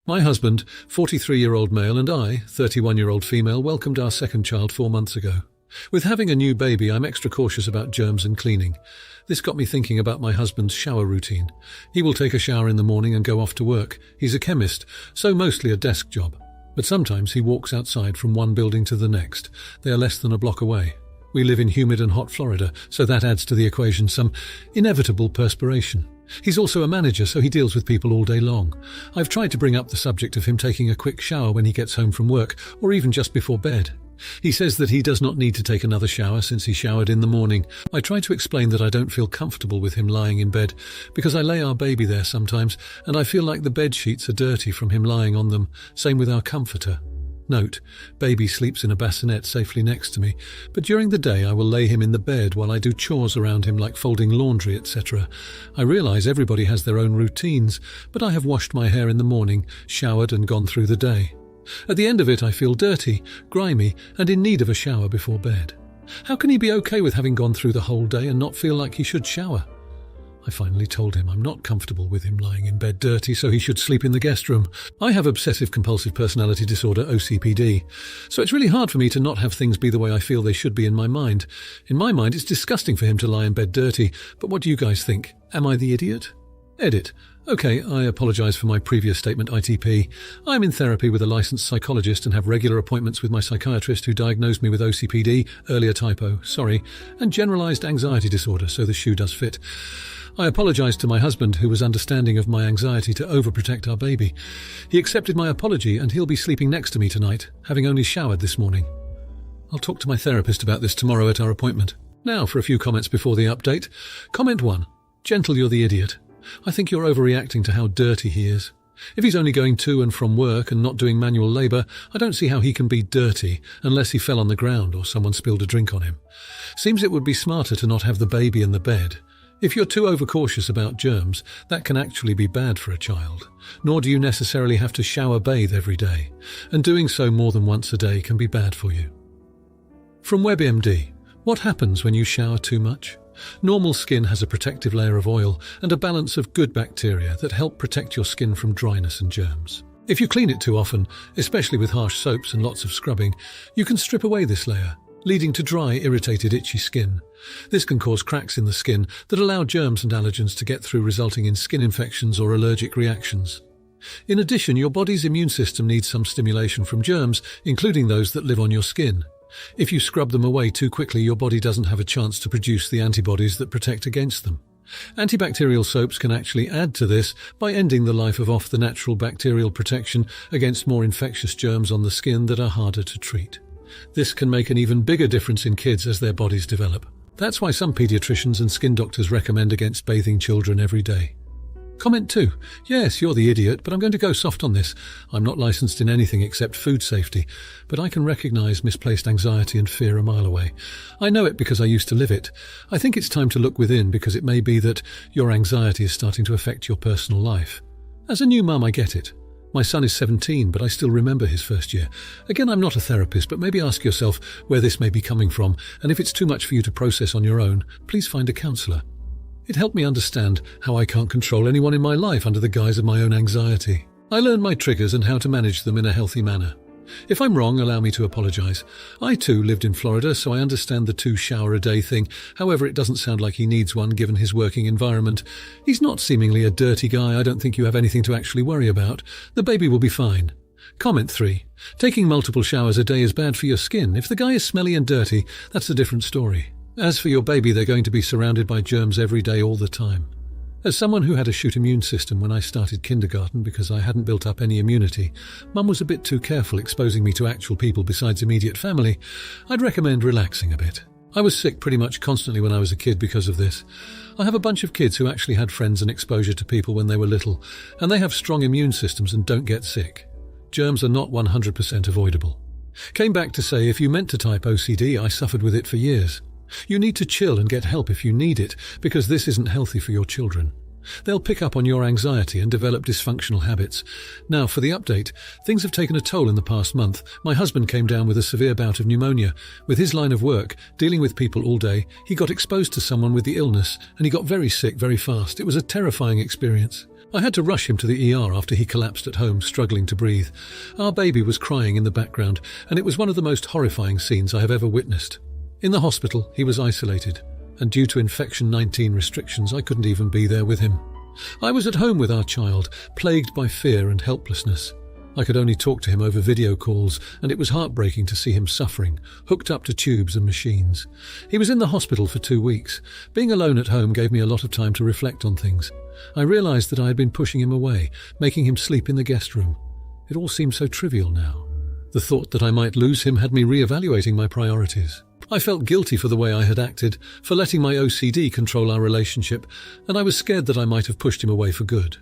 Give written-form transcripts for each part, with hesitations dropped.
My husband, 43-year-old male, and I, 31-year-old female, welcomed our second child 4 months ago. With having a new baby, I'm extra cautious about germs and cleaning. This got me thinking about my husband's shower routine. He will take a shower in the morning and go off to work. He's a chemist, so mostly a desk job. But sometimes he walks outside from one building to the next. They are less than a block away. We live in humid and hot Florida, so that adds to the equation some inevitable perspiration. He's also a manager, so he deals with people all day long. I've tried to bring up the subject of him taking a quick shower when he gets home from work, or even just before bed. He says that he does not need to take another shower since he showered in the morning. I try to explain that I don't feel comfortable with him lying in bed, because I lay our baby there sometimes, and I feel like the bed sheets are dirty from him lying on them. Same with our comforter. Note, baby sleeps in a bassinet safely next to me, but during the day I will lay him in the bed while I do chores around him like folding laundry, etc. I realise everybody has their own routines, but I have washed my hair in the morning, showered and gone through the day. At the end of it I feel dirty, grimy and in need of a shower before bed. How can he be okay with having gone through the whole day and not feel like he should shower? I finally told him I'm not comfortable with him lying in bed dirty, so he should sleep in the guest room. I have obsessive-compulsive personality disorder, OCPD, so it's really hard for me to not have things be the way I feel they should be in my mind. In my mind, it's disgusting for him to lie in bed dirty, but what do you guys think? Am I the idiot? Edit. Okay, I apologise for my previous statement, ITP. I'm in therapy with a licensed psychologist and have regular appointments with my psychiatrist who diagnosed me with OCPD, earlier typo, sorry, and generalised anxiety disorder, so the shoe does fit. I apologised to my husband, who was understanding of my anxiety to overprotect our baby. He accepted my apology and he'll be sleeping next to me tonight, having only showered this morning. I'll talk to my therapist about this tomorrow at our appointment. Now for a few comments before the update. Comment 1. Gentle, you're the idiot. I think you're overreacting to how dirty he is. If he's only going to and from work and not doing manual labour, I don't see how he can be dirty unless he fell on the ground or someone spilled a drink on him. Seems it would be smarter to not have the baby in the bed. If you're too overcautious about germs, that can actually be bad for a child. Nor do you necessarily have to shower bathe every day, and doing so more than once a day can be bad for you. From WebMD, what happens when you shower too much? Normal skin has a protective layer of oil and a balance of good bacteria that help protect your skin from dryness and germs. If you clean it too often, especially with harsh soaps and lots of scrubbing, you can strip away this layer, leading to dry, irritated, itchy skin. This can cause cracks in the skin that allow germs and allergens to get through, resulting in skin infections or allergic reactions. In addition, your body's immune system needs some stimulation from germs, including those that live on your skin. If you scrub them away too quickly, your body doesn't have a chance to produce the antibodies that protect against them. Antibacterial soaps can actually add to this by ending the life of the natural bacterial protection against more infectious germs on the skin that are harder to treat. This can make an even bigger difference in kids as their bodies develop. That's why some pediatricians and skin doctors recommend against bathing children every day. Comment 2. Yes, you're the idiot, but I'm going to go soft on this. I'm not licensed in anything except food safety, but I can recognise misplaced anxiety and fear a mile away. I know it because I used to live it. I think it's time to look within, because it may be that your anxiety is starting to affect your personal life. As a new mum, I get it. My son is 17, but I still remember his first year. Again, I'm not a therapist, but maybe ask yourself where this may be coming from, and if it's too much for you to process on your own, please find a counsellor. It helped me understand how I can't control anyone in my life under the guise of my own anxiety. I learned my triggers and how to manage them in a healthy manner. If I'm wrong, allow me to apologise. I too lived in Florida, so I understand the 2-shower-a-day thing. However, it doesn't sound like he needs one given his working environment. He's not seemingly a dirty guy. I don't think you have anything to actually worry about. The baby will be fine. Comment 3. Taking multiple showers a day is bad for your skin. If the guy is smelly and dirty, that's a different story. As for your baby, they're going to be surrounded by germs every day all the time. As someone who had a shoot immune system when I started kindergarten because I hadn't built up any immunity, Mum was a bit too careful exposing me to actual people besides immediate family. I'd recommend relaxing a bit. I was sick pretty much constantly when I was a kid because of this. I have a bunch of kids who actually had friends and exposure to people when they were little, and they have strong immune systems and don't get sick. Germs are not 100% avoidable. Came back to say, if you meant to type OCD, I suffered with it for years. You need to chill and get help if you need it, because this isn't healthy for your children. They'll pick up on your anxiety and develop dysfunctional habits. Now, for the update, things have taken a toll in the past month. My husband came down with a severe bout of pneumonia. With his line of work, dealing with people all day, he got exposed to someone with the illness, and he got very sick very fast. It was a terrifying experience. I had to rush him to the ER after he collapsed at home, struggling to breathe. Our baby was crying in the background, and it was one of the most horrifying scenes I have ever witnessed. In the hospital, he was isolated, and due to infection-19 restrictions, I couldn't even be there with him. I was at home with our child, plagued by fear and helplessness. I could only talk to him over video calls, and it was heartbreaking to see him suffering, hooked up to tubes and machines. He was in the hospital for 2 weeks. Being alone at home gave me a lot of time to reflect on things. I realized that I had been pushing him away, making him sleep in the guest room. It all seemed so trivial now. The thought that I might lose him had me re-evaluating my priorities. I felt guilty for the way I had acted, for letting my OCD control our relationship, and I was scared that I might have pushed him away for good.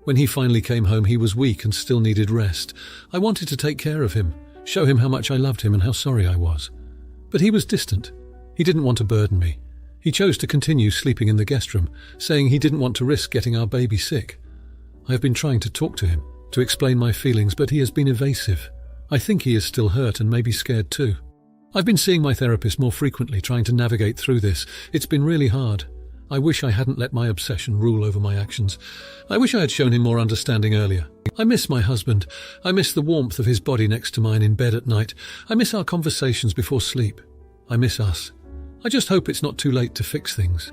When he finally came home, he was weak and still needed rest. I wanted to take care of him, show him how much I loved him and how sorry I was. But he was distant. He didn't want to burden me. He chose to continue sleeping in the guest room, saying he didn't want to risk getting our baby sick. I have been trying to talk to him, to explain my feelings, but he has been evasive. I think he is still hurt and maybe scared too. I've been seeing my therapist more frequently, trying to navigate through this. It's been really hard. I wish I hadn't let my obsession rule over my actions. I wish I had shown him more understanding earlier. I miss my husband. I miss the warmth of his body next to mine in bed at night. I miss our conversations before sleep. I miss us. I just hope it's not too late to fix things.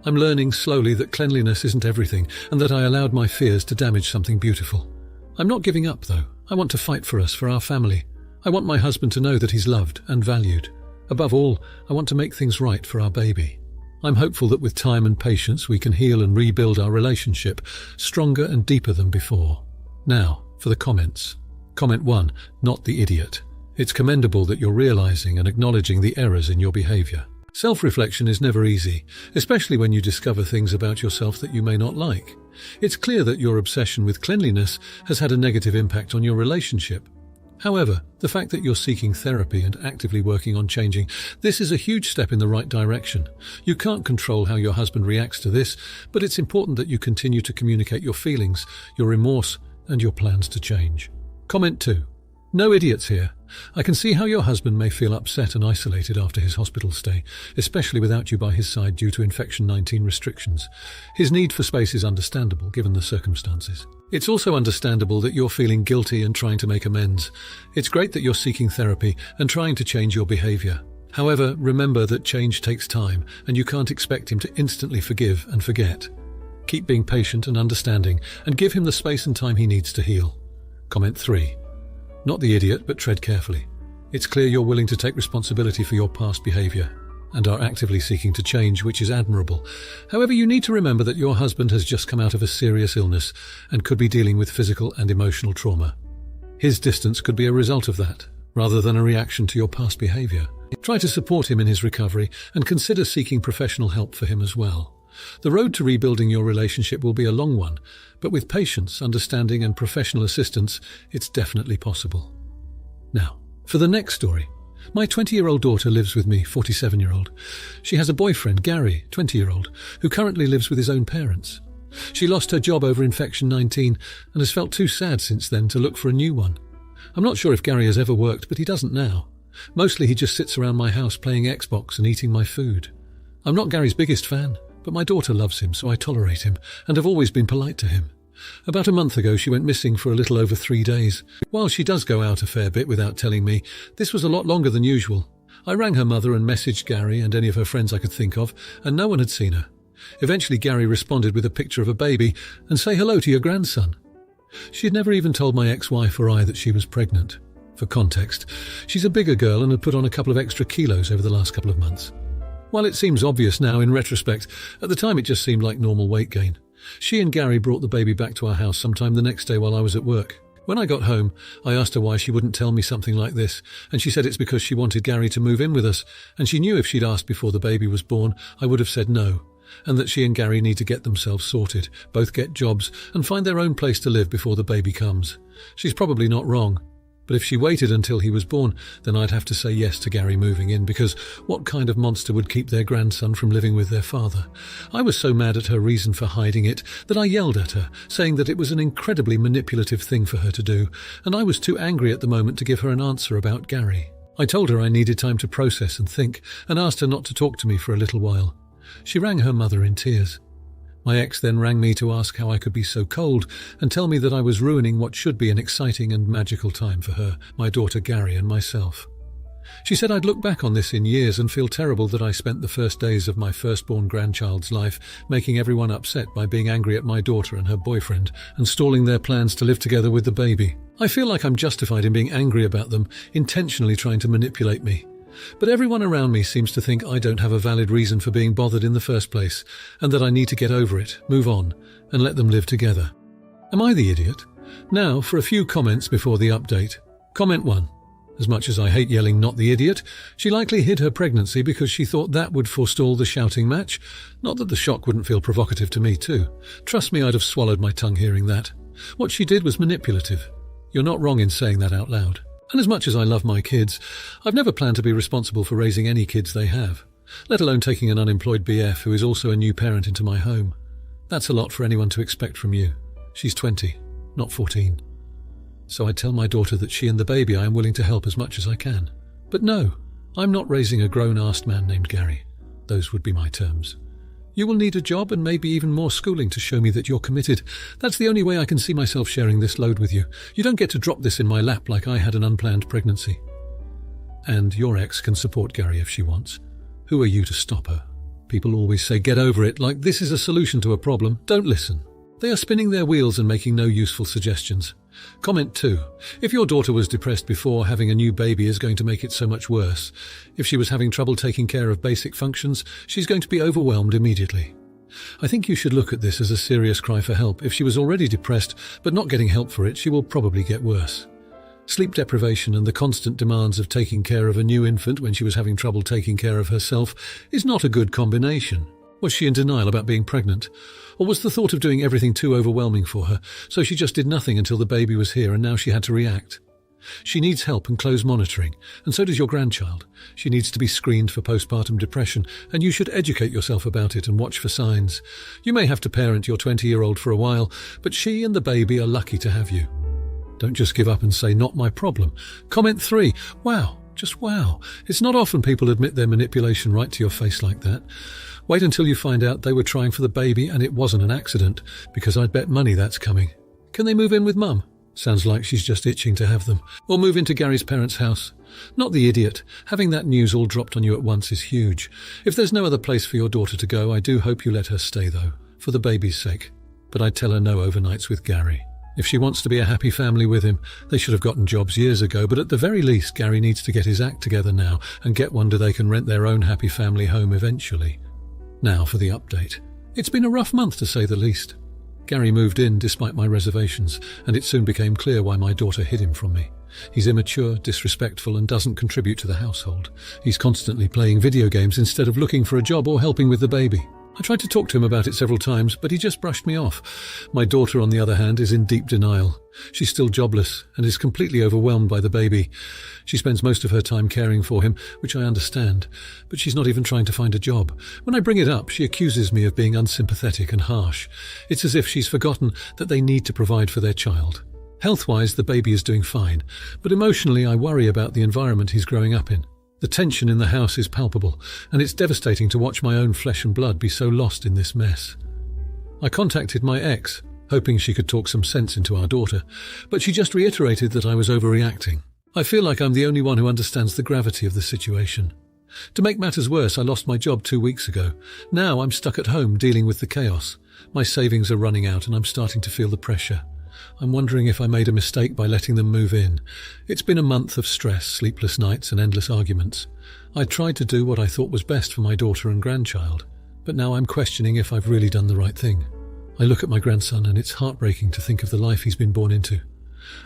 I'm learning slowly that cleanliness isn't everything, and that I allowed my fears to damage something beautiful. I'm not giving up, though. I want to fight for us, for our family. I want my husband to know that he's loved and valued. Above all, I want to make things right for our baby. I'm hopeful that with time and patience we can heal and rebuild our relationship, stronger and deeper than before. Now, for the comments. Comment 1, not the idiot. It's commendable that you're realizing and acknowledging the errors in your behavior. Self-reflection is never easy, especially when you discover things about yourself that you may not like. It's clear that your obsession with cleanliness has had a negative impact on your relationship. However, the fact that you're seeking therapy and actively working on changing, this is a huge step in the right direction. You can't control how your husband reacts to this, but it's important that you continue to communicate your feelings, your remorse, and your plans to change. Comment 2. No idiots here. I can see how your husband may feel upset and isolated after his hospital stay, especially without you by his side due to infection-19 restrictions. His need for space is understandable given the circumstances. It's also understandable that you're feeling guilty and trying to make amends. It's great that you're seeking therapy and trying to change your behavior. However, remember that change takes time, and you can't expect him to instantly forgive and forget. Keep being patient and understanding, and give him the space and time he needs to heal. Comment 3. Not the idiot, but tread carefully. It's clear you're willing to take responsibility for your past behavior and are actively seeking to change, which is admirable. However, you need to remember that your husband has just come out of a serious illness and could be dealing with physical and emotional trauma. His distance could be a result of that, rather than a reaction to your past behavior. Try to support him in his recovery and consider seeking professional help for him as well. The road to rebuilding your relationship will be a long one, but with patience, understanding, and professional assistance, it's definitely possible. Now, for the next story. My 20-year-old daughter lives with me, 47-year-old. She has a boyfriend, Gary, 20-year-old, who currently lives with his own parents. She lost her job over infection-19 and has felt too sad since then to look for a new one. I'm not sure if Gary has ever worked, but he doesn't now. Mostly he just sits around my house playing Xbox and eating my food. I'm not Gary's biggest fan, but my daughter loves him, so I tolerate him and have always been polite to him. About a month ago, she went missing for a little over 3 days. While she does go out a fair bit without telling me, this was a lot longer than usual. I rang her mother and messaged Gary and any of her friends I could think of, and no one had seen her. Eventually, Gary responded with a picture of a baby and "Say hello to your grandson." She had never even told my ex-wife or I that she was pregnant. For context, she's a bigger girl and had put on a couple of extra kilos over the last couple of months. While it seems obvious now in retrospect, at the time it just seemed like normal weight gain. She and Gary brought the baby back to our house sometime the next day while I was at work. When I got home, I asked her why she wouldn't tell me something like this, and she said it's because she wanted Gary to move in with us, and she knew if she'd asked before the baby was born, I would have said no, and that she and Gary need to get themselves sorted, both get jobs, and find their own place to live before the baby comes. She's probably not wrong. But if she waited until he was born, then I'd have to say yes to Gary moving in, because what kind of monster would keep their grandson from living with their father? I was so mad at her reason for hiding it that I yelled at her, saying that it was an incredibly manipulative thing for her to do, and I was too angry at the moment to give her an answer about Gary. I told her I needed time to process and think, and asked her not to talk to me for a little while. She rang her mother in tears. My ex then rang me to ask how I could be so cold and tell me that I was ruining what should be an exciting and magical time for her, my daughter Gary, and myself. She said I'd look back on this in years and feel terrible that I spent the first days of my firstborn grandchild's life making everyone upset by being angry at my daughter and her boyfriend and stalling their plans to live together with the baby. I feel like I'm justified in being angry about them, intentionally trying to manipulate me. But everyone around me seems to think I don't have a valid reason for being bothered in the first place, and that I need to get over it, move on, and let them live together. Am I the idiot? Now, for a few comments before the update. Comment 1. As much as I hate yelling "not the idiot," she likely hid her pregnancy because she thought that would forestall the shouting match. Not that the shock wouldn't feel provocative to me too. Trust me, I'd have swallowed my tongue hearing that. What she did was manipulative. You're not wrong in saying that out loud. And as much as I love my kids, I've never planned to be responsible for raising any kids they have, let alone taking an unemployed BF who is also a new parent into my home. That's a lot for anyone to expect from you. She's 20, not 14. So I tell my daughter that she and the baby I am willing to help as much as I can. But no, I'm not raising a grown-ass man named Gary. Those would be my terms. You will need a job and maybe even more schooling to show me that you're committed. That's the only way I can see myself sharing this load with you. You don't get to drop this in my lap like I had an unplanned pregnancy. And your ex can support Gary if she wants. Who are you to stop her? People always say get over it, like this is a solution to a problem. Don't listen. They are spinning their wheels and making no useful suggestions. Comment 2. If your daughter was depressed before, having a new baby is going to make it so much worse. If she was having trouble taking care of basic functions, she's going to be overwhelmed immediately. I think you should look at this as a serious cry for help. If she was already depressed but not getting help for it, she will probably get worse. Sleep deprivation and the constant demands of taking care of a new infant when she was having trouble taking care of herself is not a good combination. Was she in denial about being pregnant? Or was the thought of doing everything too overwhelming for her, so she just did nothing until the baby was here and now she had to react? She needs help and close monitoring, and so does your grandchild. She needs to be screened for postpartum depression, and you should educate yourself about it and watch for signs. You may have to parent your 20-year-old for a while, but she and the baby are lucky to have you. Don't just give up and say, not my problem. Comment 3. Wow, just wow. It's not often people admit their manipulation right to your face like that. Wait until you find out they were trying for the baby and it wasn't an accident, because I'd bet money that's coming. Can they move in with Mum? Sounds like she's just itching to have them. Or move into Gary's parents' house. Not the idiot. Having that news all dropped on you at once is huge. If there's no other place for your daughter to go, I do hope you let her stay though, for the baby's sake. But I'd tell her no overnights with Gary. If she wants to be a happy family with him, they should have gotten jobs years ago, but at the very least, Gary needs to get his act together now and get one so they can rent their own happy family home eventually. Now for the update. It's been a rough month to say the least. Gary moved in despite my reservations, and it soon became clear why my daughter hid him from me. He's immature, disrespectful, and doesn't contribute to the household. He's constantly playing video games instead of looking for a job or helping with the baby. I tried to talk to him about it several times, but he just brushed me off. My daughter, on the other hand, is in deep denial. She's still jobless and is completely overwhelmed by the baby. She spends most of her time caring for him, which I understand, but she's not even trying to find a job. When I bring it up, she accuses me of being unsympathetic and harsh. It's as if she's forgotten that they need to provide for their child. Health-wise, the baby is doing fine, but emotionally I worry about the environment he's growing up in. The tension in the house is palpable, and it's devastating to watch my own flesh and blood be so lost in this mess. I contacted my ex, hoping she could talk some sense into our daughter, but she just reiterated that I was overreacting. I feel like I'm the only one who understands the gravity of the situation. To make matters worse, I lost my job 2 weeks ago. Now I'm stuck at home dealing with the chaos. My savings are running out and I'm starting to feel the pressure. I'm wondering if I made a mistake by letting them move in. It's been a month of stress, sleepless nights and endless arguments. I tried to do what I thought was best for my daughter and grandchild, but now I'm questioning if I've really done the right thing. I look at my grandson and it's heartbreaking to think of the life he's been born into.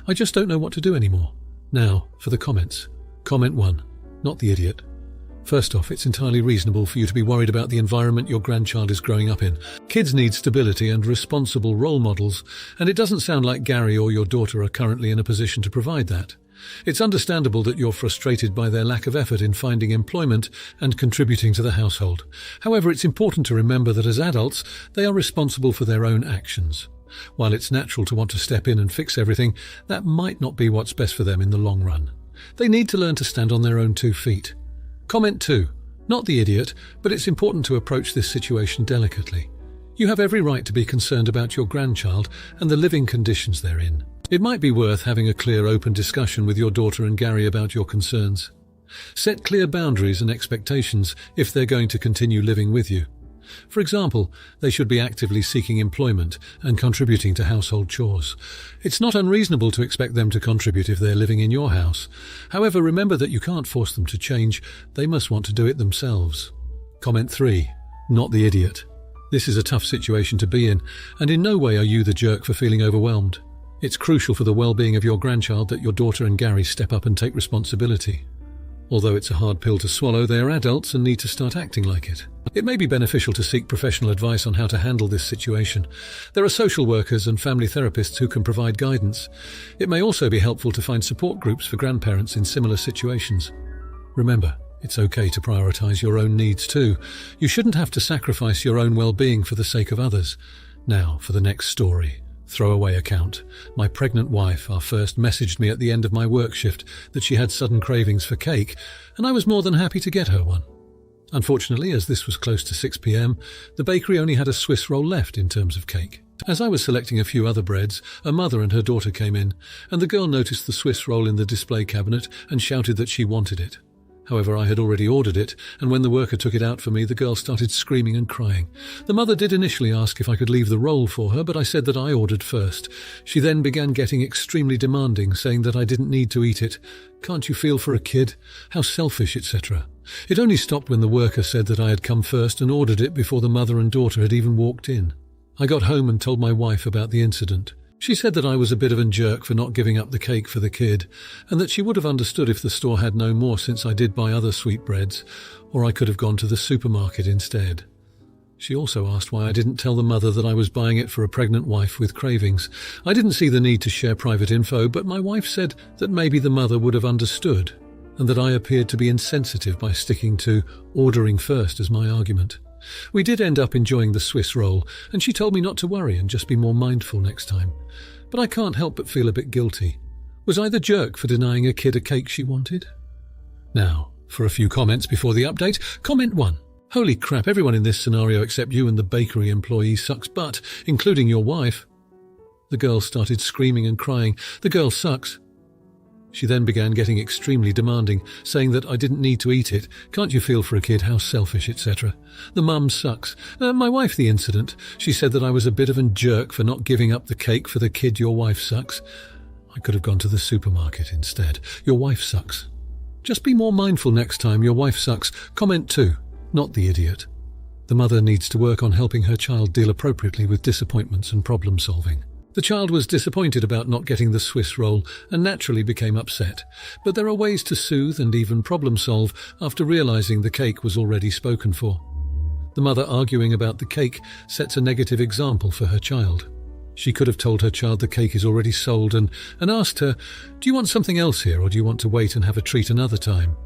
I just don't know what to do anymore. Now, for the comments. Comment 1. Not the idiot. First off, it's entirely reasonable for you to be worried about the environment your grandchild is growing up in. Kids need stability and responsible role models, and it doesn't sound like Gary or your daughter are currently in a position to provide that. It's understandable that you're frustrated by their lack of effort in finding employment and contributing to the household. However, it's important to remember that as adults, they are responsible for their own actions. While it's natural to want to step in and fix everything, that might not be what's best for them in the long run. They need to learn to stand on their own 2 feet. Comment 2. Not the idiot, but it's important to approach this situation delicately. You have every right to be concerned about your grandchild and the living conditions they're in. It might be worth having a clear, open discussion with your daughter and Gary about your concerns. Set clear boundaries and expectations if they're going to continue living with you. For example, they should be actively seeking employment and contributing to household chores. It's not unreasonable to expect them to contribute if they're living in your house. However, remember that you can't force them to change. They must want to do it themselves. Comment 3. Not the idiot. This is a tough situation to be in, and in no way are you the jerk for feeling overwhelmed. It's crucial for the well-being of your grandchild that your daughter and Gary step up and take responsibility. Although it's a hard pill to swallow, they are adults and need to start acting like it. It may be beneficial to seek professional advice on how to handle this situation. There are social workers and family therapists who can provide guidance. It may also be helpful to find support groups for grandparents in similar situations. Remember, it's okay to prioritize your own needs too. You shouldn't have to sacrifice your own well-being for the sake of others. Now, for the next story. Throwaway account. My pregnant wife, our first, messaged me at the end of my work shift that she had sudden cravings for cake, and I was more than happy to get her one. Unfortunately, as this was close to 6 p.m, the bakery only had a Swiss roll left in terms of cake. As I was selecting a few other breads, a mother and her daughter came in, and the girl noticed the Swiss roll in the display cabinet and shouted that she wanted it. However, I had already ordered it, and when the worker took it out for me, the girl started screaming and crying. The mother did initially ask if I could leave the roll for her, but I said that I ordered first. She then began getting extremely demanding, saying that I didn't need to eat it. Can't you feel for a kid? How selfish, etc. It only stopped when the worker said that I had come first and ordered it before the mother and daughter had even walked in. I got home and told my wife about the incident. She said that I was a bit of a jerk for not giving up the cake for the kid, and that she would have understood if the store had no more since I did buy other sweetbreads, or I could have gone to the supermarket instead. She also asked why I didn't tell the mother that I was buying it for a pregnant wife with cravings. I didn't see the need to share private info, but my wife said that maybe the mother would have understood, and that I appeared to be insensitive by sticking to ordering first as my argument. We did end up enjoying the Swiss roll, and she told me not to worry and just be more mindful next time. But I can't help but feel a bit guilty. Was I the jerk for denying a kid a cake she wanted? Now, for a few comments before the update. Comment 1. Holy crap, everyone in this scenario except you and the bakery employee sucks butt, including your wife. The girl started screaming and crying. The girl sucks. She then began getting extremely demanding, saying that I didn't need to eat it. Can't you feel for a kid? How selfish, etc. The mum sucks. My wife, the incident. She said that I was a bit of a jerk for not giving up the cake for the kid. Your wife sucks. I could have gone to the supermarket instead. Your wife sucks. Just be more mindful next time. Your wife sucks. Comment 2. Not the idiot. The mother needs to work on helping her child deal appropriately with disappointments and problem solving. The child was disappointed about not getting the Swiss roll and naturally became upset, but there are ways to soothe and even problem solve after realizing the cake was already spoken for. The mother arguing about the cake sets a negative example for her child. She could have told her child the cake is already sold and asked her, "Do you want something else here, or do you want to wait and have a treat another time?"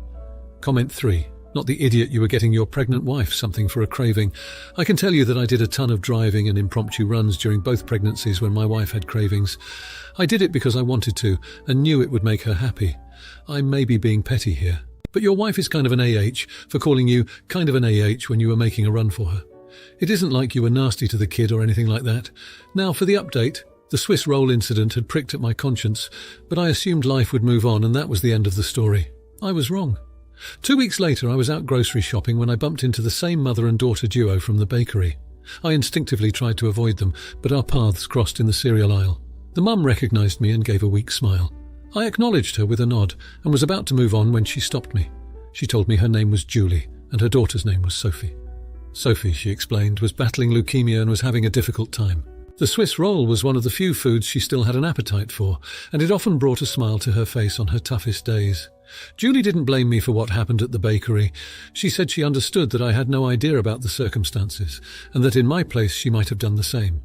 Comment 3. Not the idiot you were getting your pregnant wife something for a craving. I can tell you that I did a ton of driving and impromptu runs during both pregnancies when my wife had cravings. I did it because I wanted to and knew it would make her happy. I may be being petty here, but your wife is kind of an AH for calling you kind of an AH when you were making a run for her. It isn't like you were nasty to the kid or anything like that. Now for the update. The Swiss roll incident had pricked at my conscience, but I assumed life would move on and that was the end of the story. I was wrong. 2 weeks later, I was out grocery shopping when I bumped into the same mother and daughter duo from the bakery. I instinctively tried to avoid them, but our paths crossed in the cereal aisle. The mum recognised me and gave a weak smile. I acknowledged her with a nod and was about to move on when she stopped me. She told me her name was Julie and her daughter's name was Sophie. Sophie, she explained, was battling leukemia and was having a difficult time. The Swiss roll was one of the few foods she still had an appetite for, and it often brought a smile to her face on her toughest days. Julie didn't blame me for what happened at the bakery. She said she understood that I had no idea about the circumstances, and that in my place she might have done the same.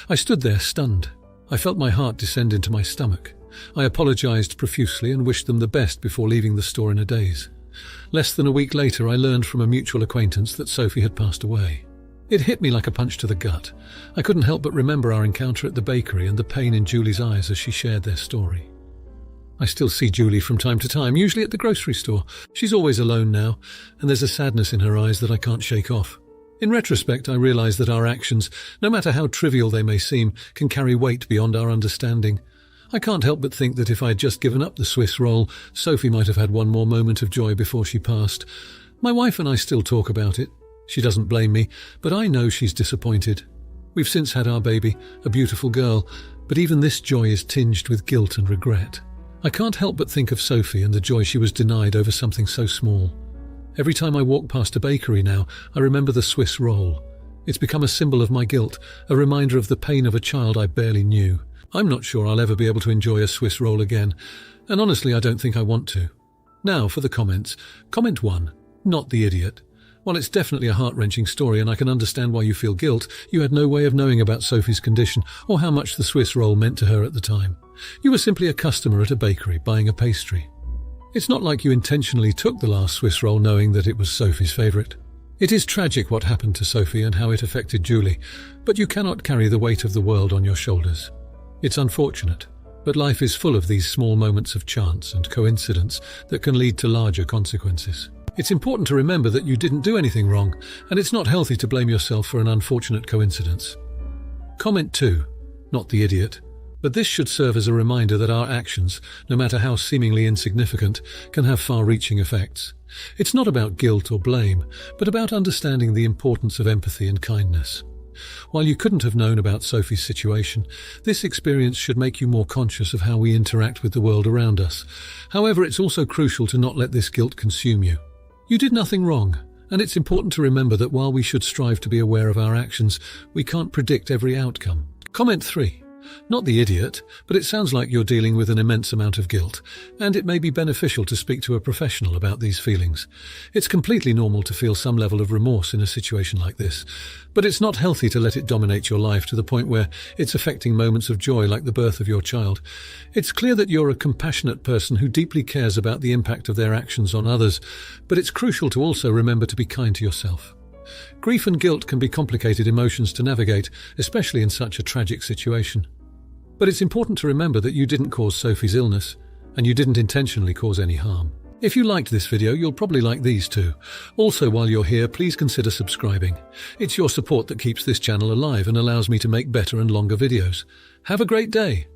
I stood there stunned. I felt my heart descend into my stomach. I apologised profusely and wished them the best before leaving the store in a daze. Less than a week later, I learned from a mutual acquaintance that Sophie had passed away. It hit me like a punch to the gut. I couldn't help but remember our encounter at the bakery and the pain in Julie's eyes as she shared their story. I still see Julie from time to time, usually at the grocery store. She's always alone now, and there's a sadness in her eyes that I can't shake off. In retrospect, I realize that our actions, no matter how trivial they may seem, can carry weight beyond our understanding. I can't help but think that if I'd just given up the Swiss roll, Sophie might have had one more moment of joy before she passed. My wife and I still talk about it. She doesn't blame me, but I know she's disappointed. We've since had our baby, a beautiful girl, but even this joy is tinged with guilt and regret. I can't help but think of Sophie and the joy she was denied over something so small. Every time I walk past a bakery now, I remember the Swiss roll. It's become a symbol of my guilt, a reminder of the pain of a child I barely knew. I'm not sure I'll ever be able to enjoy a Swiss roll again, and honestly I don't think I want to. Now for the comments. Comment 1. Not the idiot. While it's definitely a heart-wrenching story and I can understand why you feel guilt, you had no way of knowing about Sophie's condition or how much the Swiss roll meant to her at the time. You were simply a customer at a bakery buying a pastry. It's not like you intentionally took the last Swiss roll knowing that it was Sophie's favourite. It is tragic what happened to Sophie and how it affected Julie, but you cannot carry the weight of the world on your shoulders. It's unfortunate, but life is full of these small moments of chance and coincidence that can lead to larger consequences. It's important to remember that you didn't do anything wrong, and it's not healthy to blame yourself for an unfortunate coincidence. Comment 2. Not the idiot. But this should serve as a reminder that our actions, no matter how seemingly insignificant, can have far-reaching effects. It's not about guilt or blame, but about understanding the importance of empathy and kindness. While you couldn't have known about Sophie's situation, this experience should make you more conscious of how we interact with the world around us. However, it's also crucial to not let this guilt consume you. You did nothing wrong, and it's important to remember that while we should strive to be aware of our actions, we can't predict every outcome. Comment 3. Not the idiot, but it sounds like you're dealing with an immense amount of guilt, and it may be beneficial to speak to a professional about these feelings. It's completely normal to feel some level of remorse in a situation like this, but it's not healthy to let it dominate your life to the point where it's affecting moments of joy like the birth of your child. It's clear that you're a compassionate person who deeply cares about the impact of their actions on others, but it's crucial to also remember to be kind to yourself. Grief and guilt can be complicated emotions to navigate, especially in such a tragic situation. But it's important to remember that you didn't cause Sophie's illness, and you didn't intentionally cause any harm. If you liked this video, you'll probably like these too. Also, while you're here, please consider subscribing. It's your support that keeps this channel alive and allows me to make better and longer videos. Have a great day!